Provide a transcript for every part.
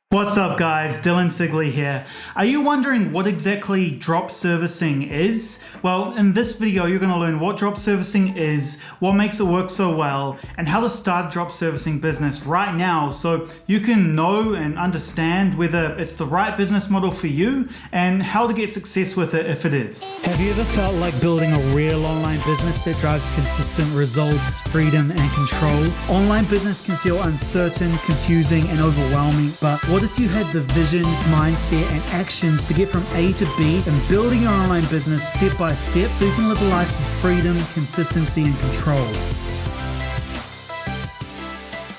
What's up guys, Dylan Sigley here. Are you wondering what exactly drop servicing is? Well, in this video you're going to learn what drop servicing is, what makes it work so well, and how to start a drop servicing business right now so you can know and understand whether it's the right business model for you and how to get success with it if it is. Have you ever felt like building a real online business that drives consistent results, freedom, and control? Online business can feel uncertain, confusing, and overwhelming, but what if you had the vision, mindset, and actions to get from A to B and building your online business step by step so you can live a life of freedom, consistency, and control?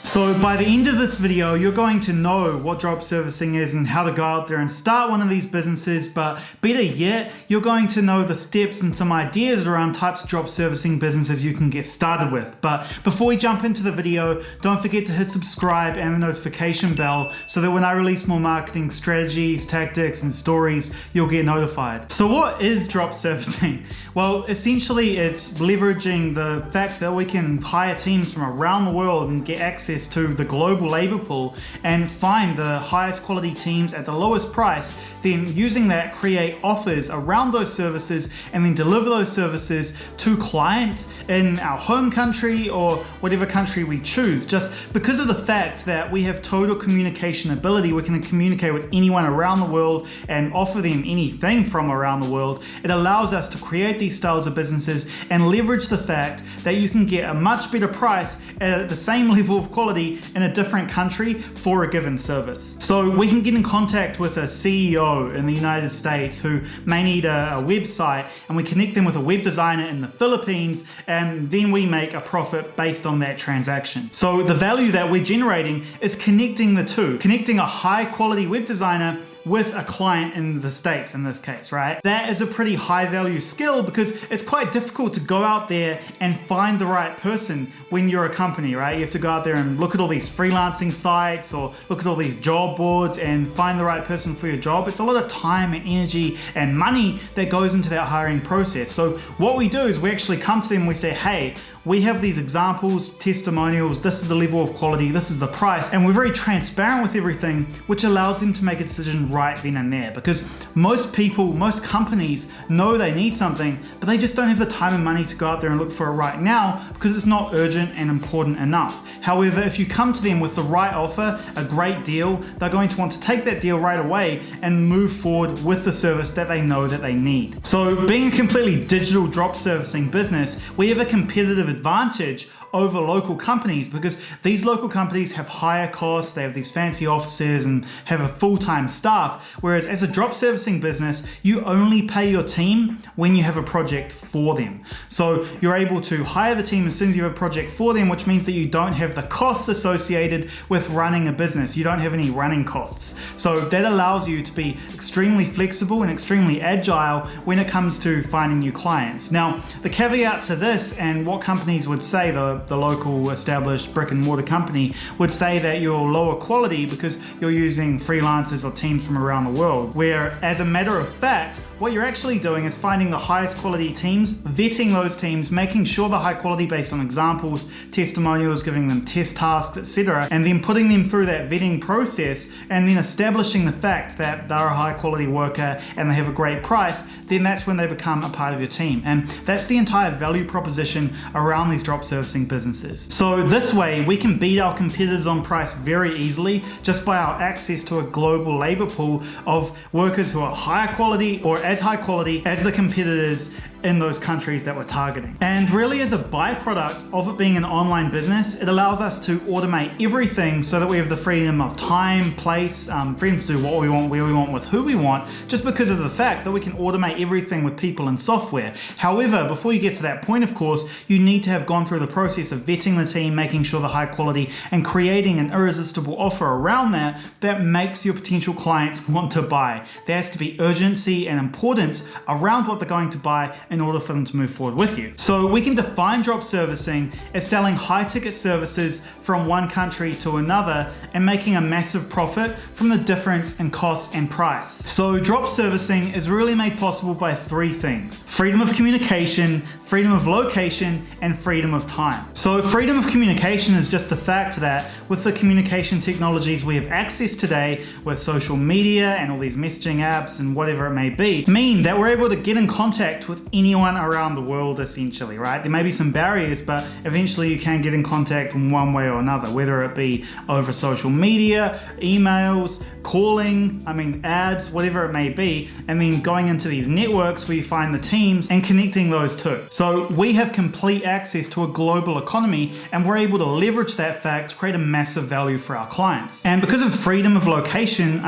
So by the end of this video, you're going to know what drop servicing is and how to go out there and start one of these businesses, but better yet, you're going to know the steps and some ideas around types of drop servicing businesses you can get started with. But before we jump into the video, don't forget to hit subscribe and the notification bell so that when I release more marketing strategies, tactics, and stories, you'll get notified. So what is drop servicing? Well, essentially it's leveraging the fact that we can hire teams from around the world and get access to the global labor pool and find the highest quality teams at the lowest price, then using that create offers around those services and then deliver those services to clients in our home country or whatever country we choose. Just because of the fact that we have total communication ability, we can communicate with anyone around the world and offer them anything from around the world. It allows us to create these styles of businesses and leverage the fact that you can get a much better price at the same level of quality in a different country for a given service. So we can get in contact with a CEO in the United States who may need a website, and we connect them with a web designer in the Philippines, and then we make a profit based on that transaction. So the value that we're generating is connecting the two, connecting a high quality web designer with a client in the States in this case, right? That is a pretty high value skill because it's quite difficult to go out there and find the right person when you're a company, right? You have to go out there and look at all these freelancing sites or look at all these job boards and find the right person for your job. It's a lot of time and energy and money that goes into that hiring process. So what we do is we actually come to them and we say, hey, we have these examples, testimonials, this is the level of quality, this is the price, and we're very transparent with everything, which allows them to make a decision right then and there. Because most people, most companies know they need something, but they just don't have the time and money to go out there and look for it right now because it's not urgent and important enough. However, if you come to them with the right offer, a great deal, they're going to want to take that deal right away and move forward with the service that they know that they need. So being a completely digital drop servicing business, we have a competitive advantage over local companies because these local companies have higher costs, they have these fancy offices and have a full-time staff, whereas as a drop servicing business, you only pay your team when you have a project for them. So you're able to hire the team as soon as you have a project for them, which means that you don't have the costs associated with running a business. You don't have any running costs. So that allows you to be extremely flexible and extremely agile when it comes to finding new clients. Now, the caveat to this and what companies would say, the local established brick and mortar company would say that you're lower quality because you're using freelancers or teams from around the world, where as a matter of fact, what you're actually doing is finding the highest quality teams, vetting those teams, making sure they're high quality based on examples, testimonials, giving them test tasks, etc., and then putting them through that vetting process and then establishing the fact that they're a high quality worker and they have a great price, then that's when they become a part of your team. And that's the entire value proposition around these drop servicing businesses. So this way we can beat our competitors on price very easily just by our access to a global labor pool of workers who are higher quality or as high quality as the competitors in those countries that we're targeting. And really as a byproduct of it being an online business, it allows us to automate everything so that we have the freedom of time, place, freedom to do what we want, where we want, with who we want, just because of the fact that we can automate everything with people and software. However, before you get to that point, of course, you need to have gone through the process of vetting the team, making sure they're high quality, and creating an irresistible offer around that that makes your potential clients want to buy. There has to be urgency and importance around what they're going to buy in order for them to move forward with you. So we can define drop servicing as selling high ticket services from one country to another and making a massive profit from the difference in cost and price. So drop servicing is really made possible by three things: freedom of communication, freedom of location, and freedom of time. So freedom of communication is just the fact that with the communication technologies we have access today with social media and all these messaging apps and whatever it may be, mean that we're able to get in contact with anyone around the world essentially, right? There may be some barriers, but eventually you can get in contact in one way or another, whether it be over social media, emails, calling, ads, whatever it may be, and then going into these networks where you find the teams and connecting those two. So we have complete access to a global economy and we're able to leverage that fact to create a massive value for our clients. And because of freedom of location,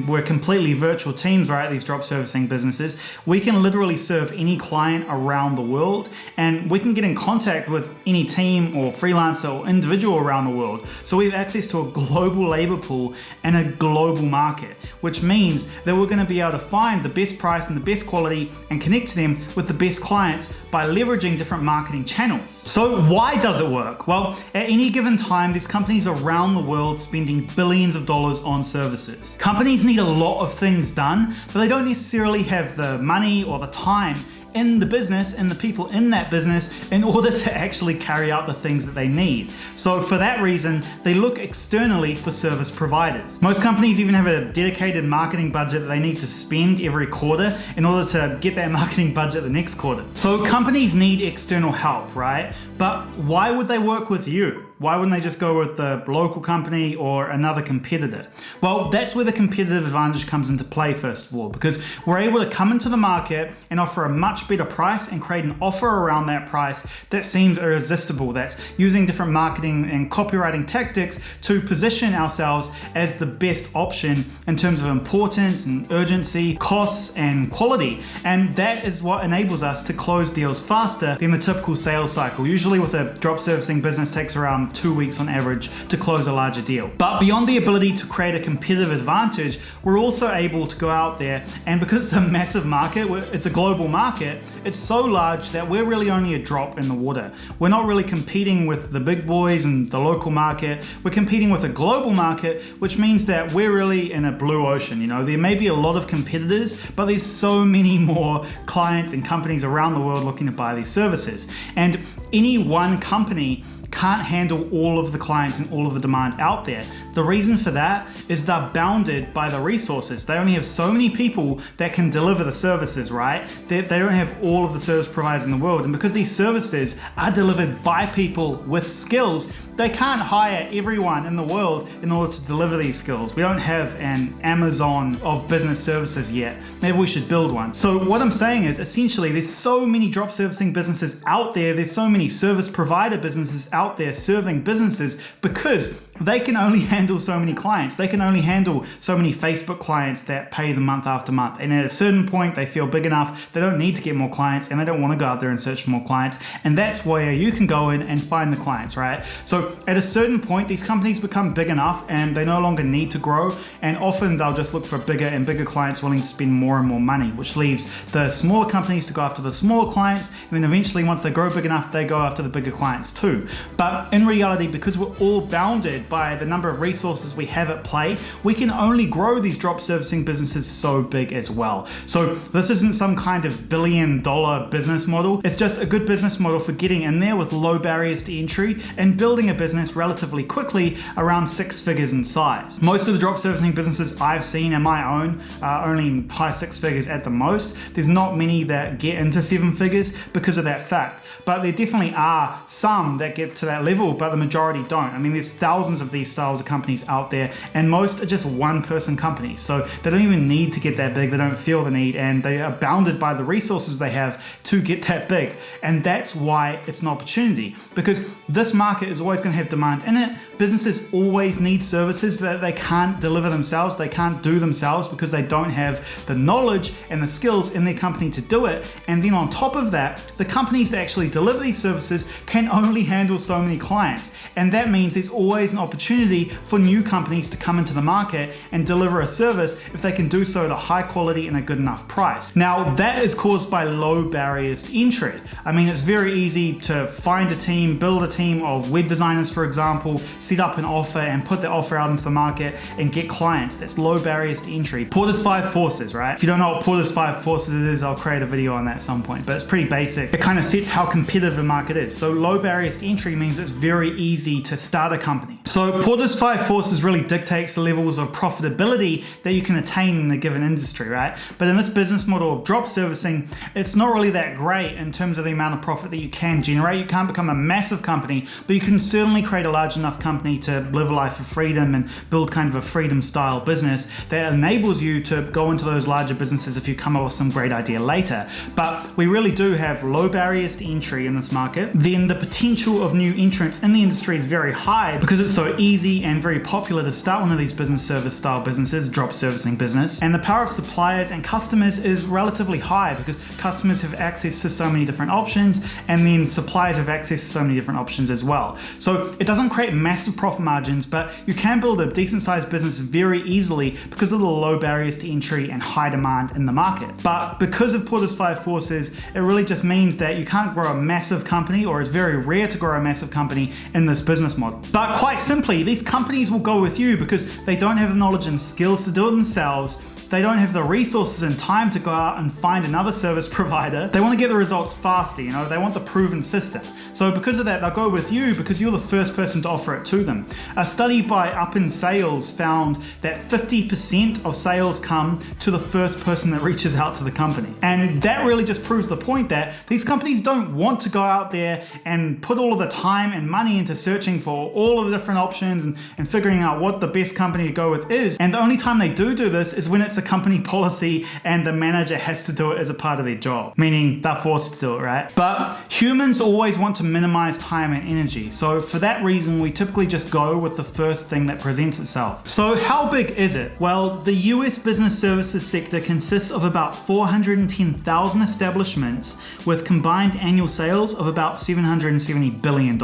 we're completely virtual teams, right? These drop servicing businesses, we can literally serve any client around the world and we can get in contact with any team or freelancer or individual around the world. So we have access to a global labor pool and a global market, which means that we're going to be able to find the best price and the best quality and connect to them with the best clients by leveraging different marketing channels. So why does it work? Well, at any given time, there's companies around the world spending billions of dollars on services. Companies need a lot of things done, but they don't necessarily have the money or the time in the business and the people in that business in order to actually carry out the things that they need. So for that reason, they look externally for service providers. Most companies even have a dedicated marketing budget that they need to spend every quarter in order to get that marketing budget the next quarter. So companies need external help, right? But why would they work with you? Why wouldn't they just go with the local company or another competitor? Well, that's where the competitive advantage comes into play, first of all, because we're able to come into the market and offer a much better price and create an offer around that price that seems irresistible. That's using different marketing and copywriting tactics to position ourselves as the best option in terms of importance and urgency, costs and quality. And that is what enables us to close deals faster than the typical sales cycle. Usually with a drop servicing business takes around 2 weeks on average to close a larger deal. But beyond the ability to create a competitive advantage, we're also able to go out there, and because it's a massive market, it's a global market, it's so large that we're really only a drop in the water. We're not really competing with the big boys and the local market. We're competing with a global market, which means that we're really in a blue ocean. There may be a lot of competitors, but there's so many more clients and companies around the world looking to buy these services. And any one company can't handle all of the clients and all of the demand out there. The reason for that is they're bounded by the resources. They only have so many people that can deliver the services, right? They don't have all of the service providers in the world. And because these services are delivered by people with skills, they can't hire everyone in the world in order to deliver these skills. We don't have an Amazon of business services yet. Maybe we should build one. So what I'm saying is essentially there's so many drop servicing businesses out there. There's so many service provider businesses out there serving businesses because they can only handle so many clients. They can only handle so many Facebook clients that pay them month after month. And at a certain point, they feel big enough, they don't need to get more clients and they don't want to go out there and search for more clients. And that's where you can go in and find the clients, right? So at a certain point, these companies become big enough and they no longer need to grow. And often they'll just look for bigger and bigger clients willing to spend more and more money, which leaves the smaller companies to go after the smaller clients. And then eventually, once they grow big enough, they go after the bigger clients too. But in reality, because we're all bounded by the number of resources we have at play, we can only grow these drop servicing businesses so big as well. So this isn't some kind of billion-dollar business model. It's just a good business model for getting in there with low barriers to entry and building a business relatively quickly around 6 figures in size. Most of the drop servicing businesses I've seen in my own are only high 6 figures at the most. There's not many that get into 7 figures because of that fact. But there definitely are some that get to that level, but the majority don't. I mean, there's thousands of these styles of companies out there, and most are just one-person companies. So they don't even need to get that big. They don't feel the need, and they are bounded by the resources they have to get that big. And that's why it's an opportunity, because this market is always going to have demand in it. Businesses always need services that they can't deliver themselves. They can't do themselves because they don't have the knowledge and the skills in their company to do it. And then on top of that, the companies that actually deliver these services can only handle so many clients. And that means there's always an opportunity for new companies to come into the market and deliver a service if they can do so at a high quality and a good enough price. Now, that is caused by low barriers to entry. I mean, it's very easy to find a team, build a team of web designers, for example, set up an offer and put the offer out into the market and get clients. That's low barriers to entry. Porter's 5 forces, right? If you don't know what Porter's 5 forces is, I'll create a video on that at some point, but it's pretty basic. It kind of sets how competitive the market is. So low barriers to entry means it's very easy to start a company. So Porter's 5 forces really dictates the levels of profitability that you can attain in a given industry, right? But in this business model of drop servicing, it's not really that great in terms of the amount of profit that you can generate. You can't become a massive company, but you can certainly create a large enough company to live a life of freedom and build kind of a freedom style business that enables you to go into those larger businesses if you come up with some great idea later. But we really do have low barriers to entry in this market. Then the potential of new entrants in the industry is very high because it's so easy and very popular to start one of these business service style businesses, drop servicing business. And the power of suppliers and customers is relatively high because customers have access to so many different options, and then suppliers have access to so many different options as well. So it doesn't create massive profit margins, but you can build a decent sized business very easily because of the low barriers to entry and high demand in the market. But because of Porter's 5 forces, it really just means that you can't grow a massive company, or it's very rare to grow a massive company in this business model. But quite simply, these companies will go with you because they don't have the knowledge and skills to do it themselves. They don't have the resources and time to go out and find another service provider. They want to get the results faster, they want the proven system. So because of that, they'll go with you because you're the first person to offer it to them. A study by Up in Sales found that 50% of sales come to the first person that reaches out to the company. And that really just proves the point that these companies don't want to go out there and put all of the time and money into searching for all of the different options and figuring out what the best company to go with is. And the only time they do this is when it's a company policy and the manager has to do it as a part of their job, meaning they're forced to do it, right? But humans always want to minimize time and energy. So for that reason, we typically just go with the first thing that presents itself. So how big is it? Well, the US business services sector consists of about 410,000 establishments with combined annual sales of about $770 billion.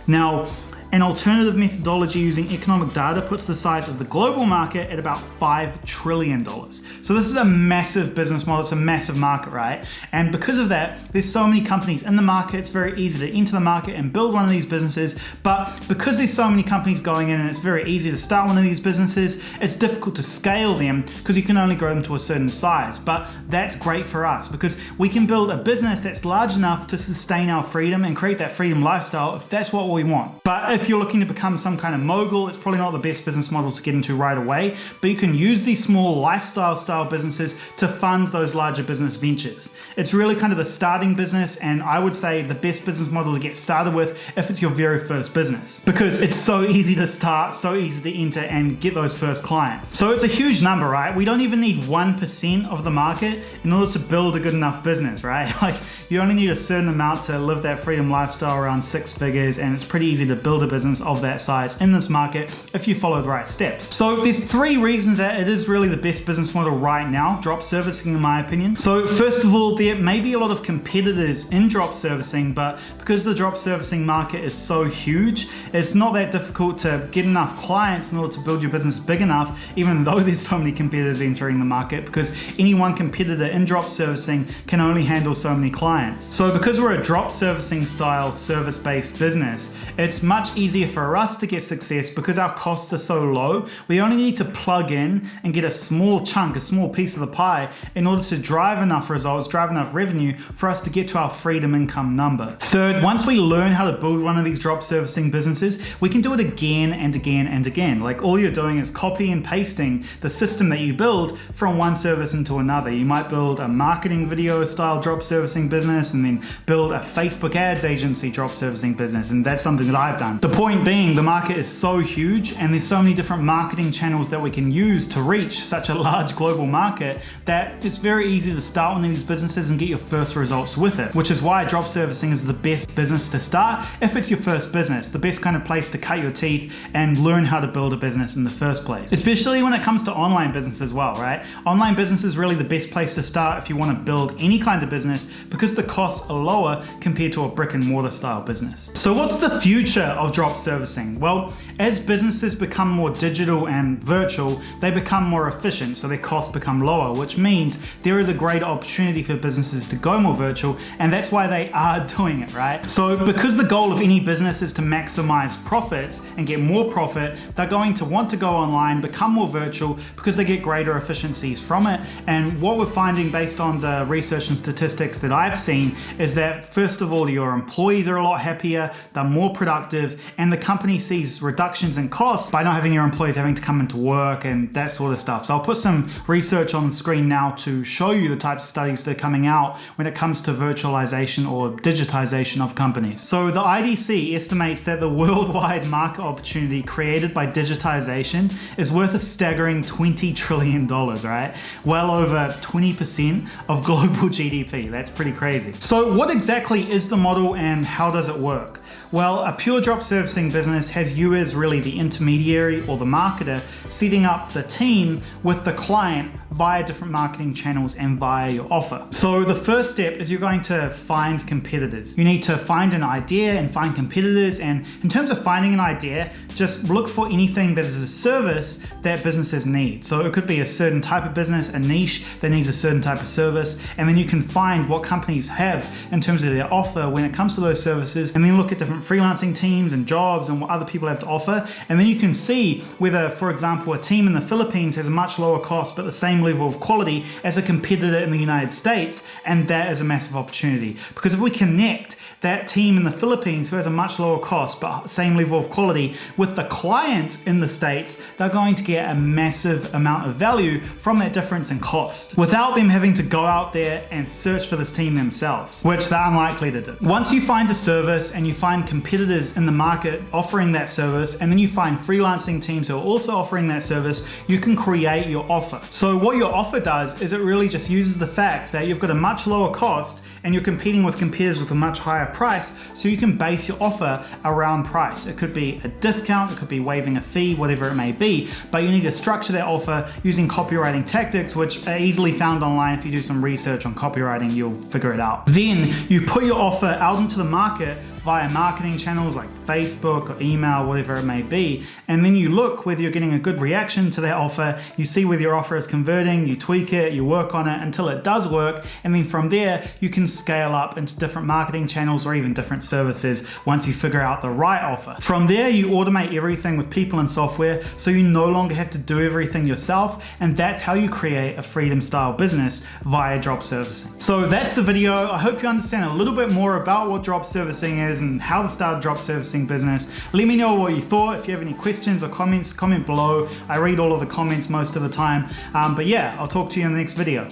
Now, an alternative methodology using economic data puts the size of the global market at about $5 trillion. So this is a massive business model, it's a massive market, right? And because of that, there's so many companies in the market, it's very easy to enter the market and build one of these businesses. But because there's so many companies going in and it's very easy to start one of these businesses, it's difficult to scale them because you can only grow them to a certain size. But that's great for us because we can build a business that's large enough to sustain our freedom and create that freedom lifestyle if that's what we want. But if you're looking to become some kind of mogul, it's probably not the best business model to get into right away, but you can use these small lifestyle style businesses to fund those larger business ventures. It's really kind of the starting business, and I would say the best business model to get started with if it's your very first business, because it's so easy to start, so easy to enter and get those first clients. So it's a huge number, right? We don't even need 1% of the market in order to build a good enough business, right? Like, you only need a certain amount to live that freedom lifestyle, around 6 figures, and it's pretty easy to build a business of that size in this market if you follow the right steps. So there's 3 reasons that it is really the best business model right now, drop servicing, in my opinion. So first of all, there may be a lot of competitors in drop servicing, but because the drop servicing market is so huge, it's not that difficult to get enough clients in order to build your business big enough, even though there's so many competitors entering the market, because any one competitor in drop servicing can only handle so many clients. So because we're a drop servicing style service-based business, it's much easier for us to get success because our costs are so low. We only need to plug in and get a small chunk, a small piece of the pie in order to drive enough results, drive enough revenue for us to get to our freedom income number. Third, once we learn how to build one of these drop servicing businesses, we can do it again and again and again. Like, all you're doing is copy and pasting the system that you build from one service into another. You might build a marketing video style drop servicing business and then build a Facebook ads agency drop servicing business, and that's something that I've done. The point being, the market is so huge and there's so many different marketing channels that we can use to reach such a large global market that it's very easy to start one of these businesses and get your first results with it, which is why drop servicing is the best business to start if it's your first business, the best kind of place to cut your teeth and learn how to build a business in the first place, especially when it comes to online business as well, right? Online business is really the best place to start if you want to build any kind of business because the costs are lower compared to a brick and mortar style business. So what's the future of drop servicing? Well, as businesses become more digital and virtual, they become more efficient, so their costs become lower, which means there is a great opportunity for businesses to go more virtual, and that's why they are doing it, right? So because the goal of any business is to maximize profits and get more profit, they're going to want to go online, become more virtual, because they get greater efficiencies from it. And what we're finding based on the research and statistics that I've seen is that, first of all, your employees are a lot happier, they're more productive, and the company sees reductions in costs by not having your employees having to come into work and that sort of stuff. So I'll put some research on the screen now to show you the types of studies that are coming out when it comes to virtualization or digitization of companies. So the IDC estimates that the worldwide market opportunity created by digitization is worth a staggering $20 trillion, right? Well over 20% of global GDP. That's pretty crazy. So what exactly is the model and how does it work? Well, a pure drop servicing business has you as really the intermediary or the marketer setting up the team with the client via different marketing channels and via your offer. So the first step is you're going to find competitors. You need to find an idea and find competitors, and in terms of finding an idea, just look for anything that is a service that businesses need. So it could be a certain type of business, a niche that needs a certain type of service, and then you can find what companies have in terms of their offer when it comes to those services, and then look at different freelancing teams and jobs and what other people have to offer, and then you can see whether, for example, a team in the Philippines has a much lower cost but the same level of quality as a competitor in the United States, and that is a massive opportunity. Because if we connect that team in the Philippines who has a much lower cost but same level of quality with the client in the States, they're going to get a massive amount of value from that difference in cost without them having to go out there and search for this team themselves, which they're unlikely to do. Once you find a service and you find competitors in the market offering that service, and then you find freelancing teams who are also offering that service, you can create your offer. So what your offer does is it really just uses the fact that you've got a much lower cost and you're competing with competitors with a much higher price, so you can base your offer around price. It could be a discount, it could be waiving a fee, whatever it may be, but you need to structure that offer using copywriting tactics, which are easily found online. If you do some research on copywriting, you'll figure it out. Then you put your offer out into the market via marketing channels like Facebook or email, whatever it may be, and then you look whether you're getting a good reaction to that offer, you see whether your offer is converting, you tweak it, you work on it until it does work, and then from there you can scale up into different marketing channels or even different services once you figure out the right offer. From there you automate everything with people and software, so you no longer have to do everything yourself, and that's how you create a freedom style business via drop servicing. So that's the video. I hope you understand a little bit more about what drop servicing is and how to start a drop servicing business. Let me know what you thought. If you have any questions or comments, comment below. I read all of the comments most of the time. But yeah, I'll talk to you in the next video.